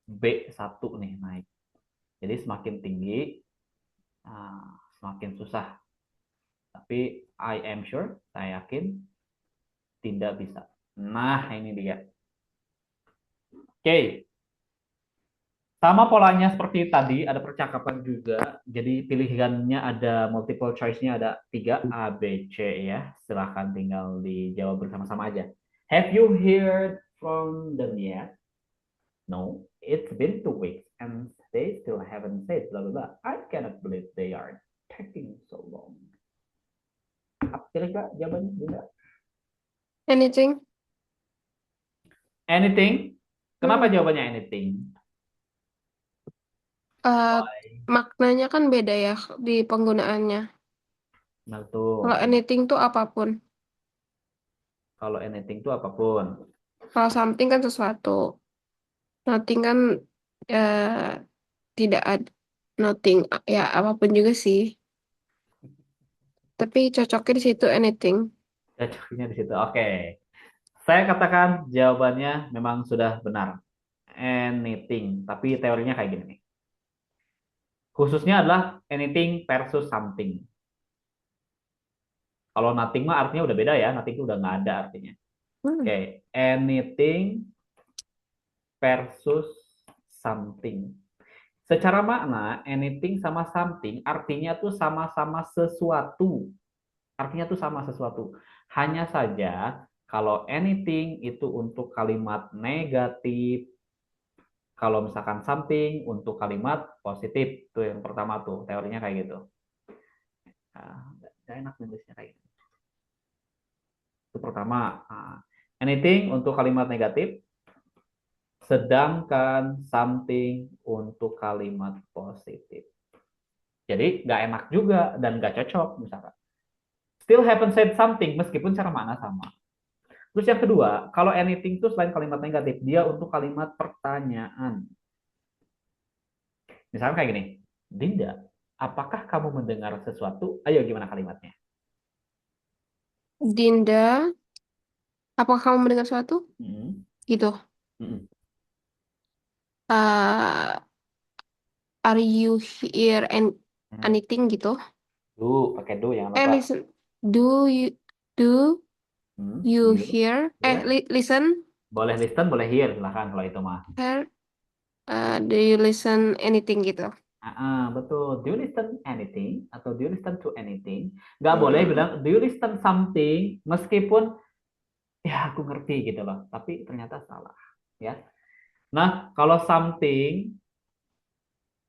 B1 nih naik. Jadi semakin tinggi, semakin susah. Tapi I am sure, saya yakin tidak bisa. Nah, ini dia. Oke, sama polanya seperti tadi, ada percakapan juga. Jadi pilihannya ada multiple choice-nya ada 3 A, B, C ya. Silahkan tinggal dijawab bersama-sama aja. Have you heard from them yet? No, it's been 2 weeks and they still haven't said blah blah blah. I cannot believe they are taking so long. Pilih Kak jawabannya juga. Anything? Anything? Kenapa Hmm. jawabannya anything? Eh, Why? maknanya kan beda ya di penggunaannya. Kalau Betul. anything tuh apapun. Kalau anything itu apapun. Kalau something kan sesuatu. Nothing kan eh, tidak ada. Nothing ya apapun juga sih. Tapi cocoknya di situ anything. Cocoknya di situ. Oke. Saya katakan jawabannya memang sudah benar. Anything. Tapi teorinya kayak gini nih. Khususnya adalah anything versus something. Kalau nothing mah artinya udah beda ya. Nothing itu udah nggak ada artinya. Hmm. Oke. Anything versus something. Secara makna, anything sama something artinya tuh sama-sama sesuatu. Artinya tuh sama sesuatu. Hanya saja kalau anything itu untuk kalimat negatif, kalau misalkan something untuk kalimat positif. Tuh yang pertama tuh, teorinya kayak gitu. Gak enak nulisnya kayak gitu. Itu pertama. Anything untuk kalimat negatif, sedangkan something untuk kalimat positif. Jadi nggak enak juga dan nggak cocok misalkan. Still haven't said something meskipun cara mana sama. Terus yang kedua, kalau anything itu selain kalimat negatif, dia untuk kalimat pertanyaan. Misalnya kayak gini, Dinda, apakah kamu mendengar sesuatu? Ayo gimana kalimatnya? Dinda, apakah kamu mendengar sesuatu? Hmm, Gitu. hmm. Eh, are you here and Hmm. anything gitu? Pakai do jangan lupa. Listen. Do you You hear? boleh, Listen. boleh listen, boleh hear, silahkan kalau itu mah. Hear. Do you listen anything gitu? Betul. Do you listen anything atau do you listen to anything? Nggak boleh Hmm. bilang do you listen something meskipun ya aku ngerti gitu loh, tapi ternyata salah. Ya. Nah, kalau something,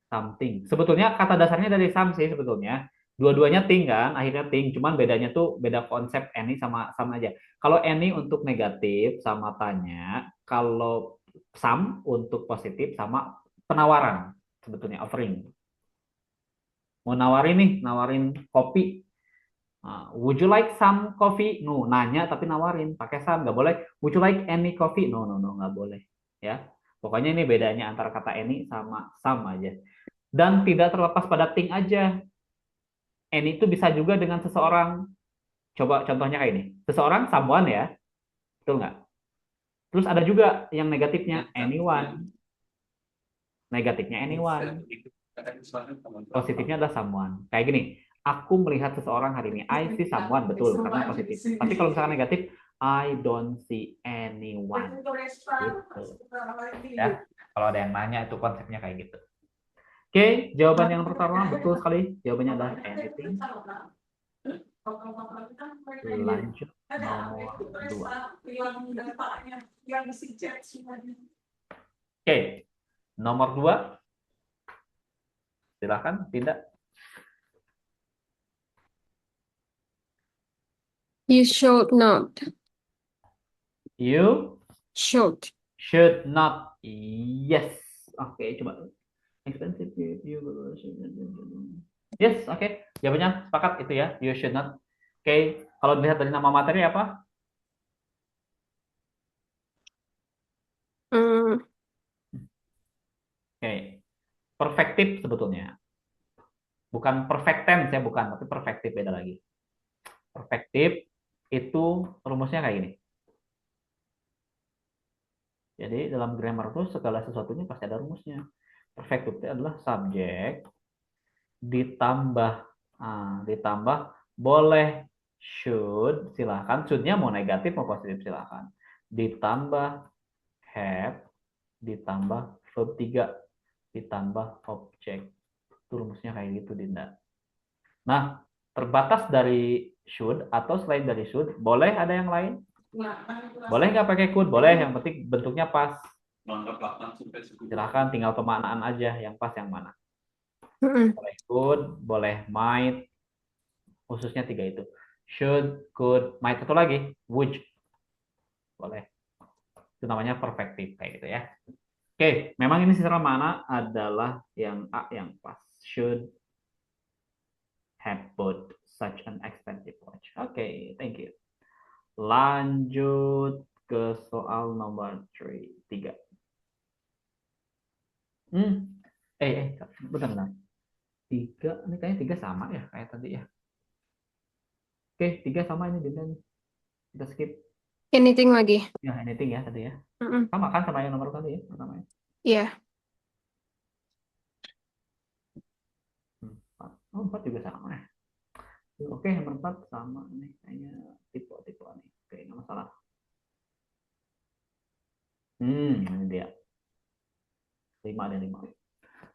something. Sebetulnya kata dasarnya dari some sih sebetulnya. Dua-duanya ting kan, akhirnya ting. Cuman bedanya tuh beda konsep any sama sama aja. Kalau any untuk negatif sama tanya, kalau some untuk positif sama penawaran sebetulnya offering. Mau nawarin nih, nawarin kopi. Would you like some coffee? No, nanya tapi nawarin, pakai some nggak boleh. Would you like any coffee? No, no, no, nggak boleh. Ya, pokoknya ini bedanya antara kata any sama some aja. Dan tidak terlepas pada thing aja. Any itu bisa juga dengan seseorang. Coba contohnya kayak ini. Seseorang, someone ya, betul nggak? Terus ada juga yang negatifnya, anyone. Negatifnya anyone. Positifnya adalah someone. Kayak gini, aku melihat seseorang hari ini. I see someone, betul, karena positif. Tapi kalau misalkan negatif, I don't see anyone. Gitu. Ya, kalau ada yang nanya itu konsepnya kayak gitu. Oke, jawaban yang pertama betul sekali. Jawabannya adalah anything. Lanjut nomor 2. Oke, nomor 2. Silakan, tidak. You should not. You Should. should not. Yes. Oke, coba. Expensive. Yes, oke. Jawabannya sepakat itu ya. You should not. Oke, kalau dilihat dari nama materi apa? Hmm. Oke, perfektif sebetulnya. Bukan perfect tense ya, bukan. Tapi perfektif beda lagi. Perfektif itu rumusnya kayak gini. Jadi dalam grammar itu segala sesuatunya pasti ada rumusnya. Perfective itu adalah subjek ditambah ditambah boleh should silahkan, should-nya mau negatif mau positif silahkan, ditambah have, ditambah verb 3, ditambah objek. Itu rumusnya kayak gitu, Dinda. Nah, terbatas dari should atau selain dari should, boleh ada yang lain? Boleh nggak pakai could? Boleh, yang penting bentuknya pas. Silahkan, tinggal pemaknaan aja yang pas yang mana. Boleh could, boleh might, khususnya 3 itu. Should, could, might, satu lagi, would. Boleh. Itu namanya perfective kayak gitu ya. Oke, memang ini secara mana adalah yang A yang pas. Should have bought such an expensive watch. Oke, thank you. Lanjut ke soal nomor 3. Hmm. Bentar, bentar. 3, ini kayaknya 3 sama ya kayak tadi ya. Oke, 3 sama ini Dinda nih. Kita skip. Anything lagi? Ya, anything ya tadi ya. Mm-mm. Sama kan sama yang nomor tadi ya pertamanya. Iya. 4. Oh, 4 juga sama ya. Oke, nomor 4 sama nih kayaknya tipe-tipe nih. Oke, nggak masalah. Ini dia. 5 ada 5.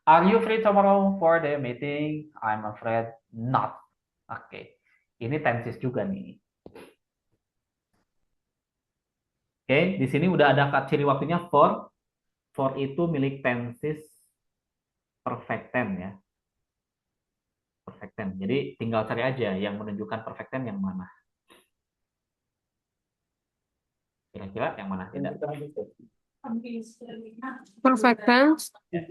Are you free tomorrow for the meeting? I'm afraid not. Oke. Ini tenses juga nih. Oke, di sini udah ada ciri waktunya for. For itu milik tenses perfect tense ya. Perfect tense. Jadi tinggal cari aja yang menunjukkan perfect tense yang mana. Kira-kira yang mana? Tidak. Perfect tense. Ya.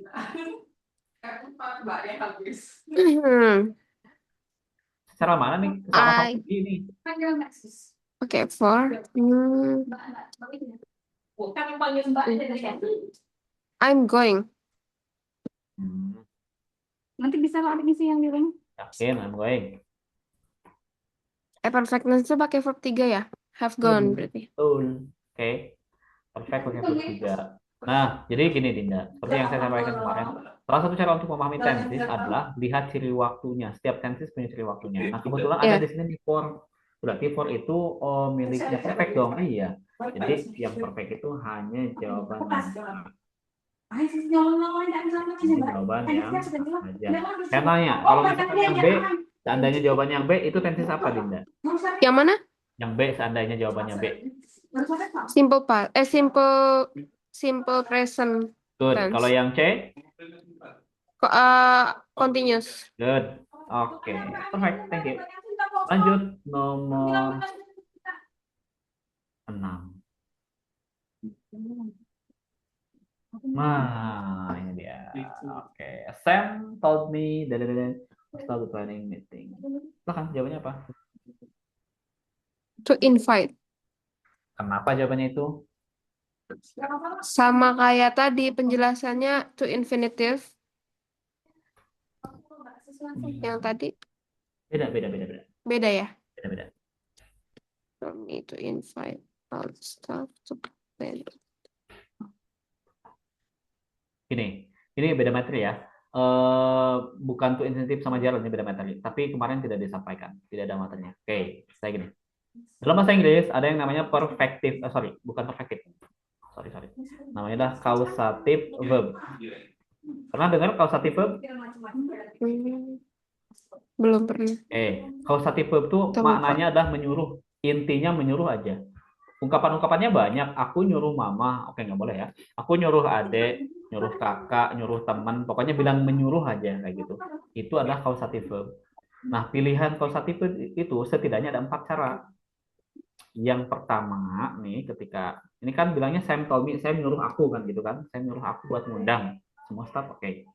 Secara mana nih? Sama-sama I. ini. Oke, for. I'm going. Nanti bisa kalau ngisi yang di rumah. Yakin, I'm going. Perfect tense itu pakai verb 3 ya? Have gone berarti. Betul. Oke. Perfect pakai verb 3. Nah, jadi gini Dinda, seperti yang saya sampaikan kemarin, salah satu cara untuk memahami tenses adalah lihat ciri waktunya. Setiap tenses punya ciri waktunya. Nah, kebetulan ada Yeah. di sini nih for. Berarti for itu miliknya perfect dong. Iya. Jadi yang perfect itu hanya jawaban yang A. Ini jawaban yang A saja. Saya tanya, kalau misalkan yang B, seandainya jawabannya yang B, itu tenses apa Dinda? Yang mana? Yang B, seandainya jawabannya B. Simple past. Simple present Good. tense. Kalau yang C? Continuous. Good. Oke. Perfect. Thank you. Lanjut nomor 6. Nah, ini dia. Oke. Sam told me start the planning meeting. Silahkan, jawabannya apa? To invite. Kenapa jawabannya itu? Sama kayak tadi penjelasannya to infinitive. Yang tadi Beda. beda ya? Beda. For me to invite all staff to plan. Ini beda materi ya. Bukan to infinitive sama Gerald, ini beda materi. Tapi kemarin tidak disampaikan, tidak ada materinya. Oke, saya gini. Dalam bahasa Inggris ada yang namanya perfective, bukan perfective. Sorry. Namanya adalah causative verb. Pernah dengar causative verb? Belum pernah. Causative verb itu maknanya adalah menyuruh. Intinya menyuruh aja. Ungkapan-ungkapannya banyak. Aku nyuruh mama, oke nggak boleh ya. Aku nyuruh adik, nyuruh kakak, nyuruh teman, pokoknya bilang menyuruh aja kayak gitu. Itu adalah causative verb. Nah, pilihan causative itu setidaknya ada 4 cara. Yang pertama nih, ketika ini kan bilangnya Sam told me, saya nyuruh aku kan gitu kan, saya nyuruh aku buat ngundang semua staff, oke.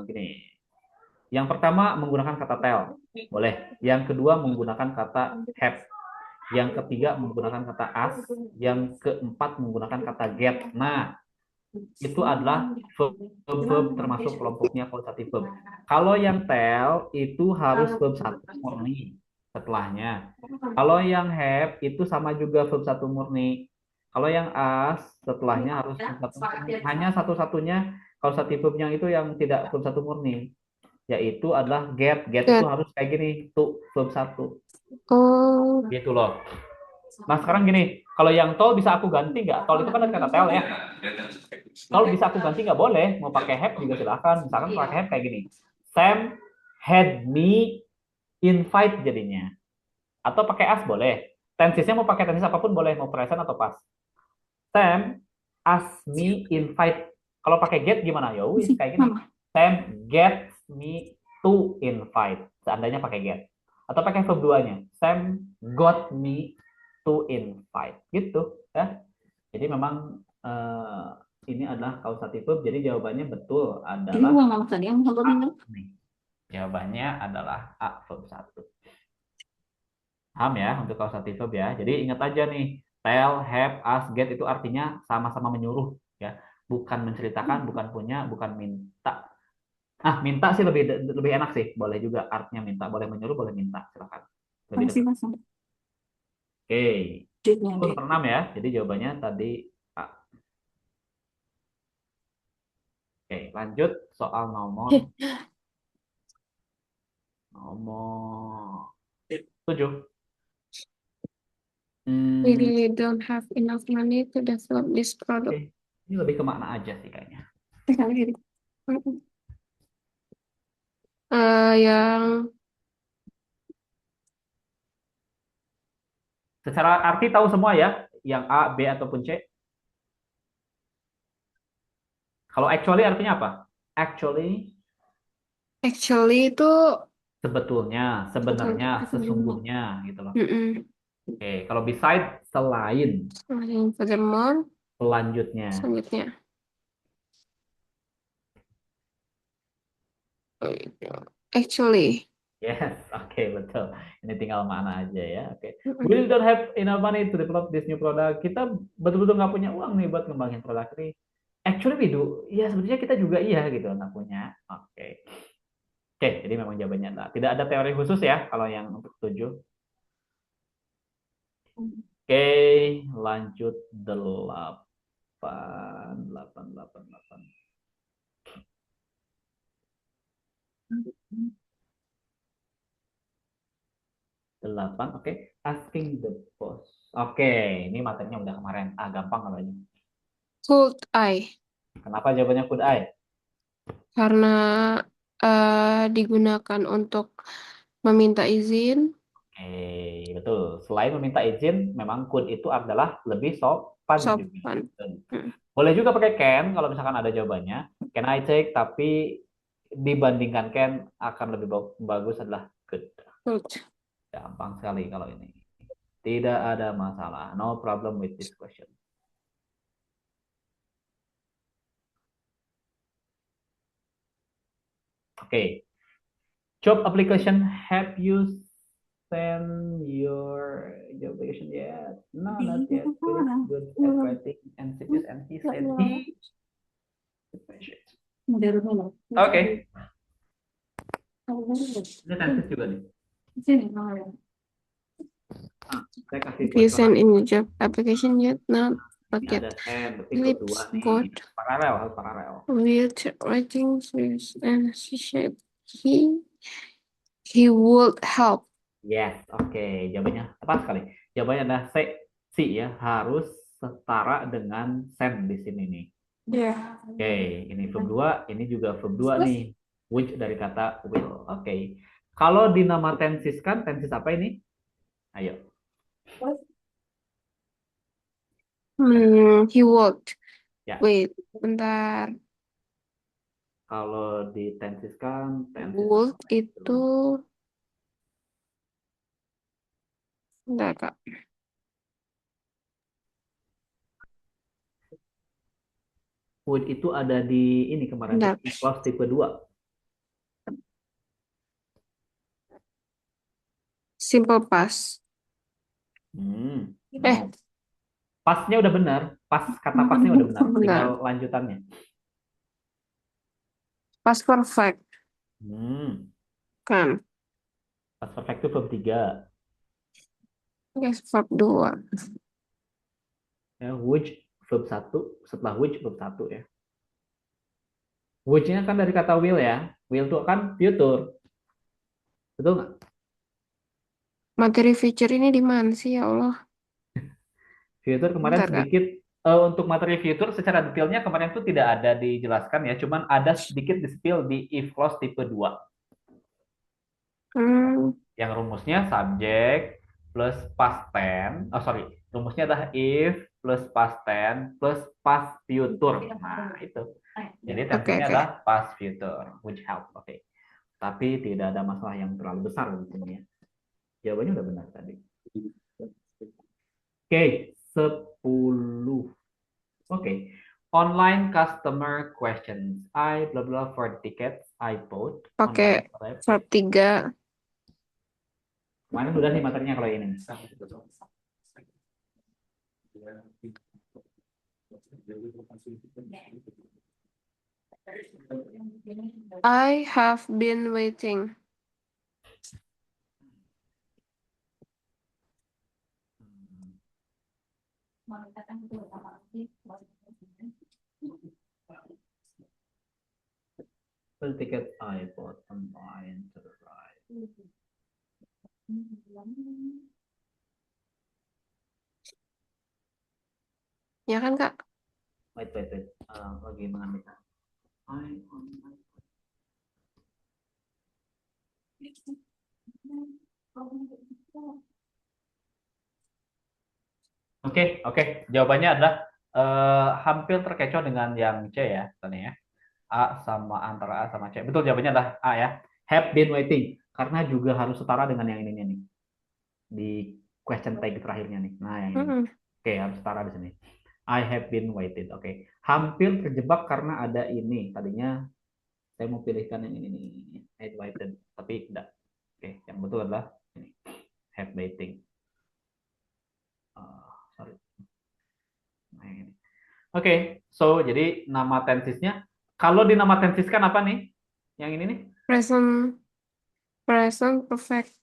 Gini. Yang pertama menggunakan kata tell, boleh. Yang kedua menggunakan kata have. Yang ketiga menggunakan kata ask. Yang keempat menggunakan kata get. Nah, itu adalah verb termasuk kelompoknya causative verb. Kalau yang tell itu harus verb 1 murni setelahnya. Kalau yang have itu sama juga verb 1 murni. Kalau yang as setelahnya harus hanya satu-satunya kausatif verbnya itu yang tidak verb satu murni, yaitu adalah get. Get itu Get. harus kayak gini, tuh verb satu. Oh, Gitu loh. Nah sekarang gini, kalau yang tol bisa aku ganti nggak? Tol itu kan ada kata tel ya. Tol bisa aku ganti nggak boleh. Mau pakai have juga silahkan. Misalkan pakai have kayak gini. Sam had me invite jadinya. Atau pakai as boleh. Tensesnya mau pakai tenses apapun boleh. Mau present atau past. Sam ask me invite. Kalau pakai get gimana? Ya wis kayak gini. Mama. Sam gets me to invite. Seandainya pakai get. Atau pakai verb duanya. Sam got me to invite. Gitu ya. Jadi memang ini adalah causative verb. Jadi jawabannya betul Ini adalah uang mama tadi yang nonton A. ini. Nih. Jawabannya adalah A verb 1. Paham ya untuk causative verb ya. Jadi ingat aja nih, tell, have, ask, get itu artinya sama-sama menyuruh ya. Bukan menceritakan, bukan punya, bukan minta. Ah, minta sih lebih lebih enak sih. Boleh juga artinya minta, boleh menyuruh, boleh minta. Silakan. Lebih Masih dekat. masuk. Oke. Date-nya Itu date. nomor 6 ya. Jadi jawabannya tadi A. Oke, lanjut soal nomor nomor 7. we Hmm, really don't have enough money to develop this oke. product. Ini lebih ke makna aja sih kayaknya. Sekali lagi. Yang Secara arti tahu semua ya, yang A, B ataupun C. Kalau actually artinya apa? Actually, actually itu sebetulnya, sebenarnya, Sebelumnya. sesungguhnya gitu loh. mm-mm. Oke, kalau beside, selain, Furthermore, selanjutnya. selanjutnya. Actually, Yes, oke betul. Ini tinggal mana aja ya. Oke, mm-mm. we don't have enough money to develop this new product. Kita betul-betul nggak punya uang nih buat ngembangin produk ini. Actually we do. Ya sebetulnya kita juga iya gitu nggak punya. Oke. Oke, jadi memang jawabannya adalah tidak ada teori khusus ya kalau yang untuk 7. Oke, lanjut 8, 8, 8, 8. 8, oke. Asking the boss. Oke, ini materinya udah kemarin. Ah, gampang kalau ini. Could I? Kenapa jawabannya could I? Karena digunakan untuk meminta izin, Oke, betul. Selain meminta izin, memang could itu adalah lebih sopan juga. sopan. Mm. Boleh juga pakai can kalau misalkan ada jawabannya. Can I take, tapi dibandingkan can akan lebih bagus adalah could. Could. Gampang sekali kalau ini. Tidak ada masalah. No problem with this question. Oke. Job application. Have you sent your job application yet? No, not yet. Please good at writing and CPS and he said he. Oke. Ini tenses juga nih. Sini, Mama ya. Saya kasih Have you buat sent in your job application yet? Not ini yet. ada send, tapi Lips, kedua nih. God. Paralel, harus paralel. Will writing serious and she said he would help. Yes, oke. Jawabannya tepat sekali. Jawabannya adalah C, C ya. Harus setara dengan send di sini nih. Ya. Oke, ini verb 2, ini juga verb 2 nih. Which dari kata will. Oke. Kalau di nama tenses kan, tenses apa ini? Ayo. He would. Ya. Wait, bentar. Kalau di tenses kan, tenses Would apa itu bentar, Kak. Would itu ada di ini kemarin Bentar. clause tipe 2. Simple past. No. Pasnya udah benar, kata pasnya udah benar, Benar. tinggal lanjutannya. Past perfect kan? Pas perfect itu verb 3. Yes, verb 2. Ya, which verb 1, setelah which verb 1 ya. Which-nya kan dari kata will ya. Will itu kan future. Betul nggak? Materi future ini di mana sih ya Allah? Future kemarin Bentar, Kak. sedikit untuk materi future secara detailnya kemarin tuh tidak ada dijelaskan ya, cuman ada sedikit di-spill di if clause tipe 2. Hmm, Yang rumusnya subject plus past tense. Oh sorry, rumusnya adalah if plus past tense plus past future. Nah, itu. Jadi oke, tensesnya oke. adalah past future, which help. Oke. Tapi tidak ada masalah yang terlalu besar di sini ya. Jawabannya udah benar tadi. Oke, 10. Oke. Online customer questions. I blah blah for tickets. I bought online Pakai web. verb 3. Kemarin udah nih materinya kalau ini. I have been waiting. The ticket I bought online to the right. Ya kan, Kak? Wait. Lagi mengambil. I online. Oke. Jawabannya adalah hampir terkecoh dengan yang C ya, tadi ya. Antara A sama C. Betul, jawabannya adalah A ya. Have been waiting. Karena juga harus setara dengan yang ini nih. Di question tag terakhirnya nih. Nah, yang ini. Mm-mm. Oke, harus setara di sini. I have been waiting. Oke. Hampir terjebak karena ada ini. Tadinya saya mau pilihkan yang ini nih. Have waited. Tapi tidak. Oke, yang betul adalah ini. Have waiting. Sorry. Nah, yang ini. Oke, so jadi nama tensisnya, kalau di nama tensiskan apa nih? Yang ini nih? Present, present perfect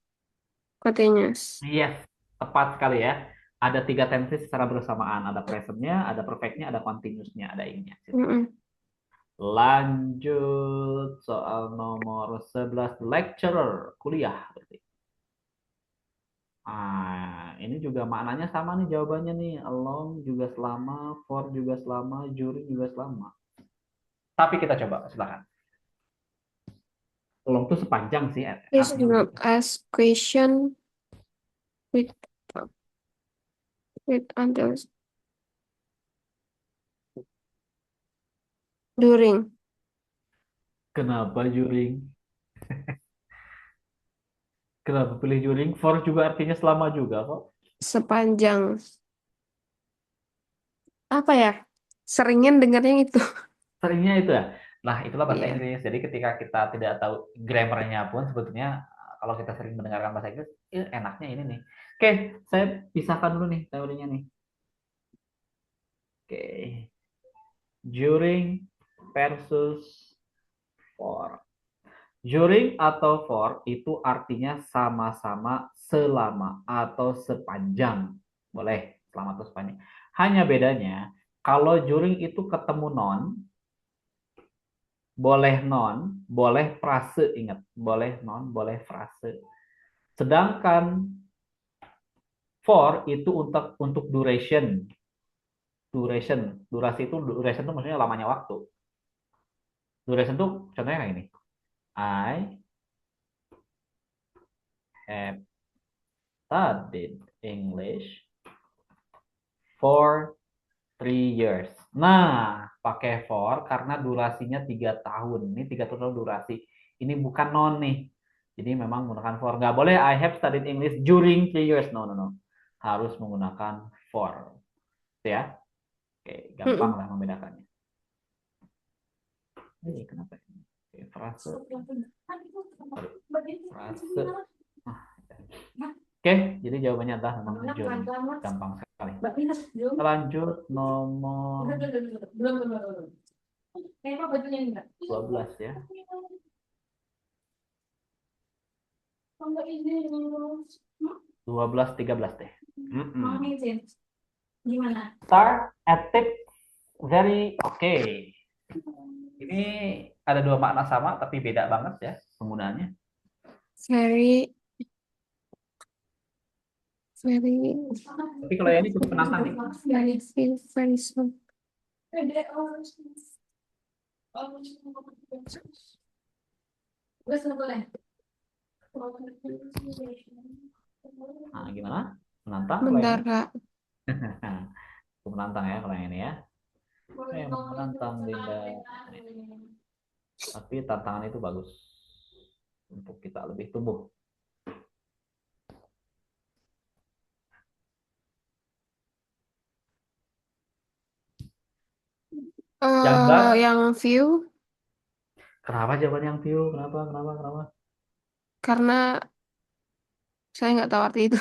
continuous. Yes, tepat sekali ya. Ada 3 tenses secara bersamaan. Ada presentnya, ada perfectnya, ada continuousnya, ada ininya. Mm-mm. Lanjut soal nomor 11, lecturer, kuliah. Ini juga maknanya sama nih jawabannya nih. Along juga selama, for juga selama, during juga selama. Tapi kita coba, silakan. Long tuh sepanjang sih Please artinya do not begitu. ask question with until during. Kenapa juring? Kenapa pilih juring? For juga artinya selama juga kok. Sepanjang. Apa ya? Seringin dengarnya itu. Seringnya itu ya. Nah, itulah bahasa Iya. Inggris. Jadi ketika kita tidak tahu grammarnya pun sebetulnya kalau kita sering mendengarkan bahasa Inggris, enaknya ini nih. Oke, saya pisahkan dulu nih teorinya nih. Oke. During versus for. During atau for itu artinya sama-sama selama atau sepanjang. Boleh, selama atau sepanjang. Hanya bedanya, kalau during itu ketemu non, boleh frase, ingat. Boleh non, boleh frase. Sedangkan for itu untuk duration. Durasi itu maksudnya lamanya waktu. Duration itu contohnya kayak ini. I have studied English for 3 years. Nah, pakai for karena durasinya 3 tahun. Ini 3 tahun durasi. Ini bukan non nih. Jadi memang menggunakan for. Nggak boleh I have studied English during 3 years. No. Harus menggunakan for. Itu ya. Oke, gampang Mm-mm. lah membedakannya. Ini kenapa ini? Oke, frase. Frase. Oke, jadi jawabannya adalah memang during. Gampang sekali. Kita lanjut nomor 12 ya. 12, 13 deh. Gimana? Star, active, very oke. Ini ada dua makna sama tapi beda banget ya penggunaannya. Very, very, Tapi kalau yang ini cukup penantang nih. very soon. Nah, gimana? Menantang kalau yang Bentar, ini? Kak. Cukup menantang ya kalau yang ini ya. Memang menantang Dinda. Tapi tantangan itu bagus untuk kita lebih tumbuh. Gambar. Yang view, Kenapa jawaban yang view? Kenapa? karena saya nggak tahu arti itu.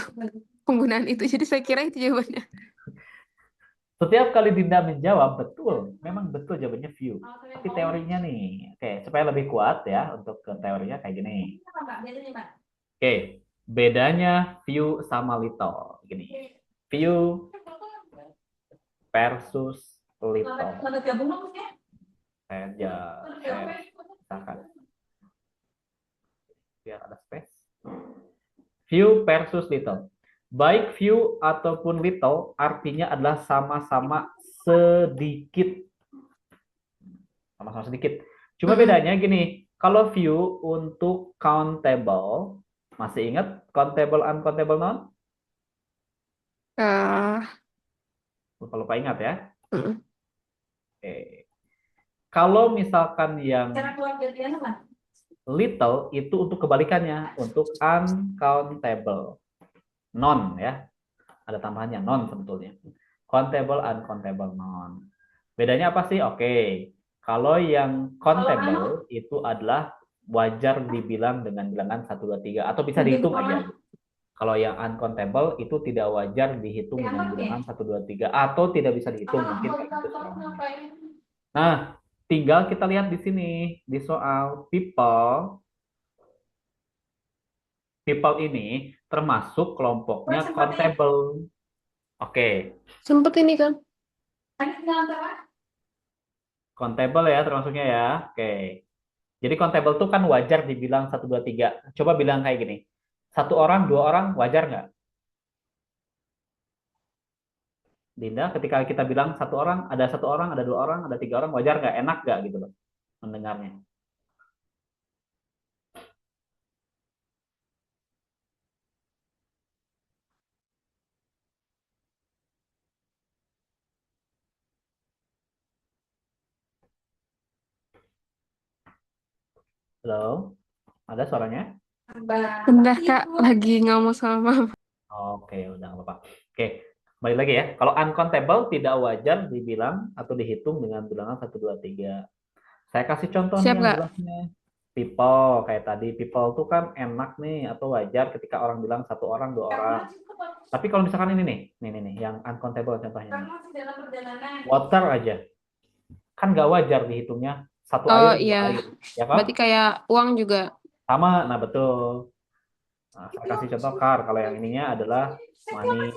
Penggunaan itu, jadi saya kira itu jawabannya. Setiap kali Dinda menjawab betul, memang betul jawabannya view. Tapi teorinya nih, oke, supaya lebih kuat ya untuk ke teorinya kayak gini. Oke, bedanya view sama little. Gini, view versus little. Saya misalkan biar ada space. View versus little. Baik view ataupun little artinya adalah sama-sama sedikit. Sama-sama sedikit. Cuma bedanya gini, kalau view untuk countable, masih ingat countable uncountable noun? Eh, Lupa-lupa ingat ya. mm. Oke. Kalau misalkan yang little itu untuk kebalikannya, untuk uncountable. Non ya. Ada tambahannya non sebetulnya. Countable uncountable non. Bedanya apa sih? Oke. Kalau yang countable itu adalah wajar dibilang dengan bilangan 1 2 3 atau bisa dihitung aja. Kalau yang uncountable itu tidak wajar dihitung dengan bilangan 1 2 3 atau tidak bisa dihitung mungkin kayak gitu selamanya. Nah, tinggal kita lihat di sini di soal people. People ini termasuk kelompoknya countable. Oke, Sempet ini kan. countable ya termasuknya ya. Oke. Jadi countable tuh kan wajar dibilang 1 2 3. Coba bilang kayak gini. Satu orang, dua orang wajar nggak? Dinda, ketika kita bilang satu orang, ada dua orang, ada tiga orang, wajar nggak? Enak nggak gitu loh mendengarnya? Halo, ada suaranya? Bentar, Kak. Lagi ngomong sama Mama. Oke, udah nggak apa-apa. Oke, balik lagi ya. Kalau uncountable tidak wajar dibilang atau dihitung dengan bilangan 1 2 3. Saya kasih contoh nih Siap, yang Kak? jelasnya. People, kayak tadi. People tuh kan enak nih atau wajar ketika orang bilang satu orang, dua orang. Tapi kalau misalkan ini nih, yang uncountable contohnya nih. Water aja. Kan nggak wajar dihitungnya satu Oh air, dua iya. air. Ya kan? Berarti kayak uang juga. Sama, nah betul. Nah, saya kasih contoh car. Kalau yang ininya adalah money.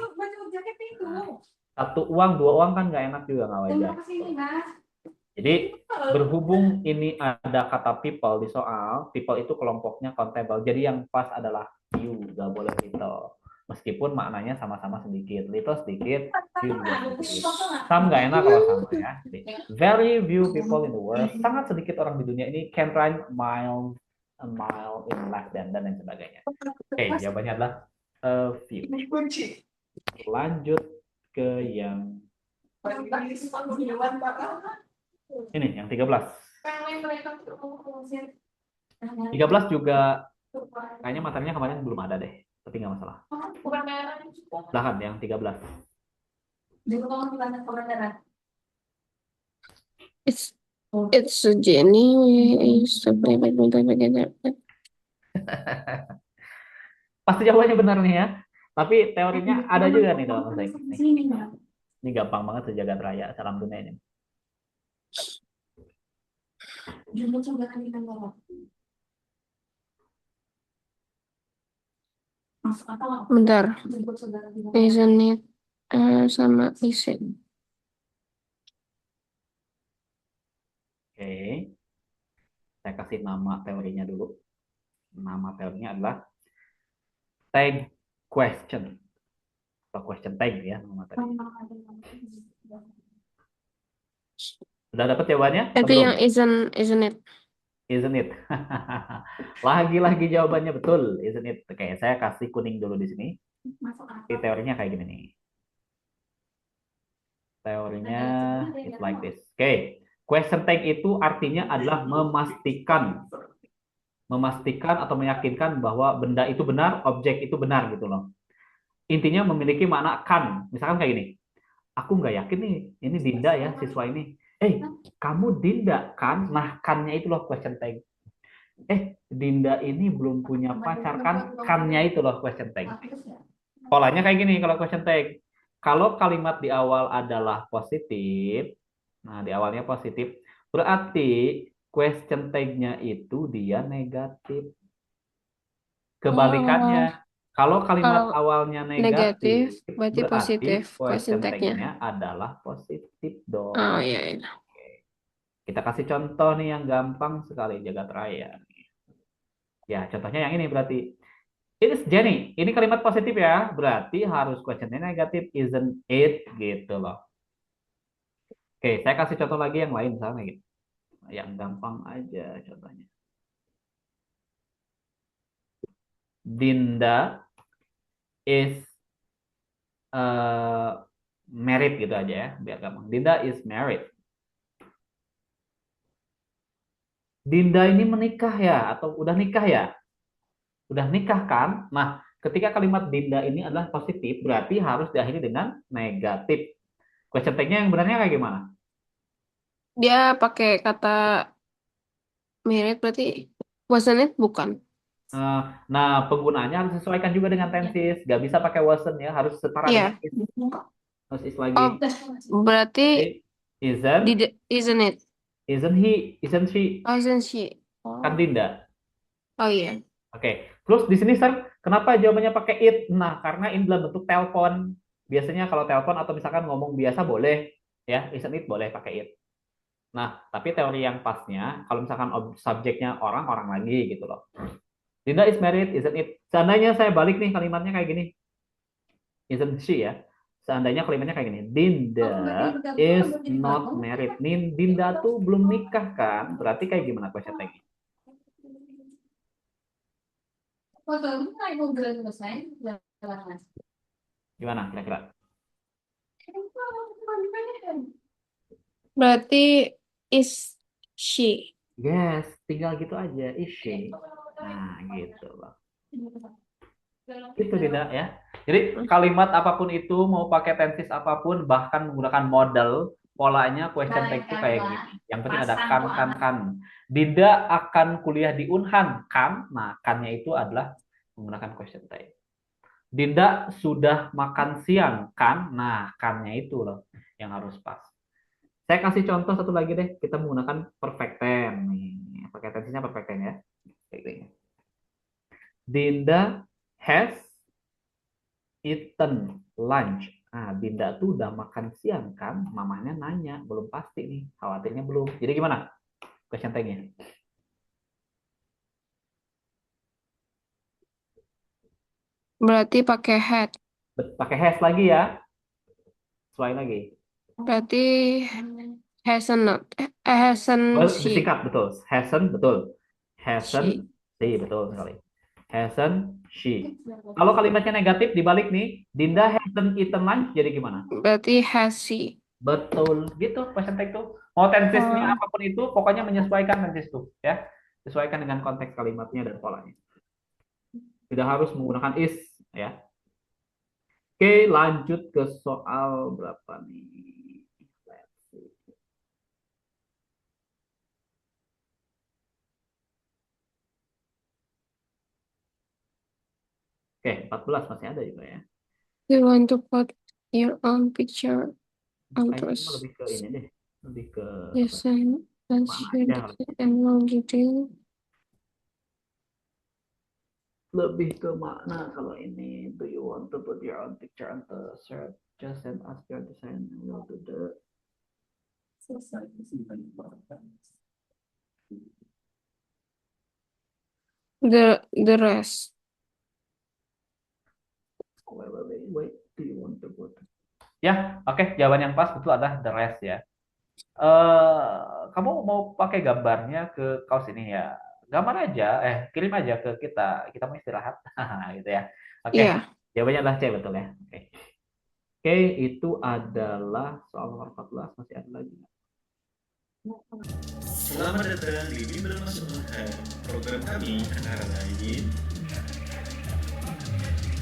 Nah, satu uang, dua uang kan nggak enak juga, nggak wajar. Jadi berhubung ini ada kata people di soal, people itu kelompoknya countable. Jadi yang pas adalah few, nggak boleh little. Meskipun maknanya sama-sama sedikit, little sedikit, few juga sedikit. Some nggak enak kalau sama ya. Jadi, very few people in the world, sangat sedikit orang di dunia ini can run a mile in less than dan lain sebagainya. Oke, jawabannya adalah few. Lanjut ke yang ini, yang 13. 13 juga kayaknya materinya kemarin belum ada deh, tapi nggak masalah. Silahkan yang 13. It's a Jenny. Pasti jawabannya benar nih ya. Tapi teorinya ada juga nih dalam bahasa Inggris nih. Ini gampang banget sejagat raya salam dunia ini. Bentar. Isn't it sama listen. Oke, saya kasih nama teorinya dulu. Nama teorinya adalah tag question atau question tag ya nama tadi. Sudah dapat jawabannya atau Itu belum? yang isn't it? Isn't it? Lagi-lagi jawabannya betul, isn't it? Oke, saya kasih kuning dulu di sini. Masuk Di akal. teorinya kayak gini nih. Teorinya it's like this. Oke, question tag itu artinya adalah memastikan atau meyakinkan bahwa benda itu benar, objek itu benar gitu loh. Intinya memiliki makna kan. Misalkan kayak gini, aku nggak yakin nih, ini Dinda ya siswa ini. Kamu Dinda kan? Nah, kannya itu loh question tag. Dinda ini belum punya pacar kan? Kannya itu loh question tag. Polanya kayak gini kalau question tag. Kalau kalimat di awal adalah positif, nah di awalnya positif, berarti question tag-nya itu dia negatif. Kebalikannya, Oh, kalau kalimat kalau awalnya negatif negatif, berarti berarti positif question question tag-nya. tag-nya adalah positif dong. Oh iya, iya. Kita kasih contoh nih yang gampang sekali, jagat raya. Ya, contohnya yang ini berarti. It is Jenny. Ini kalimat positif ya, berarti harus questionnya negatif, isn't it? Gitu loh. Oke, saya kasih contoh lagi yang lain misalnya gitu. Yang gampang aja contohnya. Dinda is married gitu aja ya, biar gampang. Dinda is married. Dinda ini menikah ya atau udah nikah ya? Udah nikah kan? Nah, ketika kalimat Dinda ini adalah positif, berarti harus diakhiri dengan negatif. Question tag-nya yang benarnya kayak gimana? Dia pakai kata mirip berarti wasn't it bukan? Eh, Nah, penggunaannya harus disesuaikan juga dengan tenses. Gak bisa pakai wasn't ya, harus setara dengan Iya. is. Harus is Oh, lagi. berarti Jadi, isn't, isn't it? isn't he, isn't she, Oh, isn't she? kan Oh, Dinda. oh iya. Oke. Terus di sini, Sir, kenapa jawabannya pakai it? Nah, karena ini dalam bentuk telepon. Biasanya kalau telepon atau misalkan ngomong biasa boleh, ya, isn't it boleh pakai it. Nah, tapi teori yang pasnya, kalau misalkan subjeknya orang, orang lagi gitu loh. Dinda is married, isn't it? Seandainya saya balik nih kalimatnya kayak gini, isn't she ya? Seandainya kalimatnya kayak gini, Dinda is not married. Dinda tuh belum nikah kan? Berarti kayak gimana question tag-nya? Gimana kira-kira? Berarti is she. Yes, tinggal gitu aja, is she. Nah, gitu loh. Itu tidak ya. Jadi kalimat apapun itu mau pakai tenses apapun bahkan menggunakan model polanya question tag itu kayak gini. Yang penting ada kan. Dinda akan kuliah di Unhan kan? Nah, kannya itu adalah menggunakan question tag. Dinda sudah makan siang kan? Nah, kannya itu loh yang harus pas. Saya kasih contoh satu lagi deh. Kita menggunakan perfect tense nih. Pakai tensesnya perfect tense ya. Kayak gini. Dinda has eaten lunch. Nah, Dinda tuh udah makan siang kan? Mamanya nanya, belum pasti nih. Khawatirnya belum. Jadi gimana? Question tag-nya. Berarti pakai had. Pakai has lagi ya. Sesuai lagi. Berarti hasn't not. Oh, Hasn't she. disingkat betul. Hasn't betul. She. Hasn't she betul sekali. Hasn't she. Kalau kalimatnya negatif dibalik nih, Dinda hasn't eaten lunch jadi gimana? Berarti has she. Betul gitu question tag tuh. Mau tensesnya Oh, apapun itu, pokoknya menyesuaikan tenses tuh ya. Sesuaikan dengan konteks kalimatnya dan polanya. Tidak harus menggunakan is ya. Oke, lanjut ke soal berapa nih? Let's see. Oke, 14 masih ada juga ya. you want to put your own picture on Kayaknya ini mah those. lebih ke ini deh. Lebih ke apa? Listen and Mana share aja. the and more detail. Lebih ke makna kalau ini. Do you want to put your own picture on the shirt, just send us your design and we'll do the The rest. wait. Do you want to put? Ya, oke. Jawaban yang pas betul adalah the rest ya. Kamu mau pakai gambarnya ke kaos ini ya? Gambar aja, kirim aja ke kita. Kita mau istirahat, gitu ya. Oke, Iya. jawabannya adalah C betul ya. Oke, itu adalah soal nomor 14. Masih ada lagi nggak? Selamat datang di Bimbel Masuk Unhad. Program kami antara lain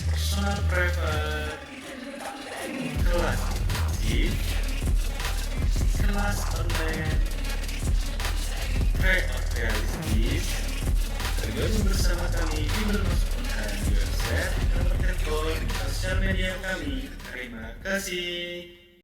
personal private, kelas aktif, kelas online, tryout realistis. Bergabung bersama kami Bimbel Masuk Unhad di website, nomor telepon, sosial media kami. Terima kasih.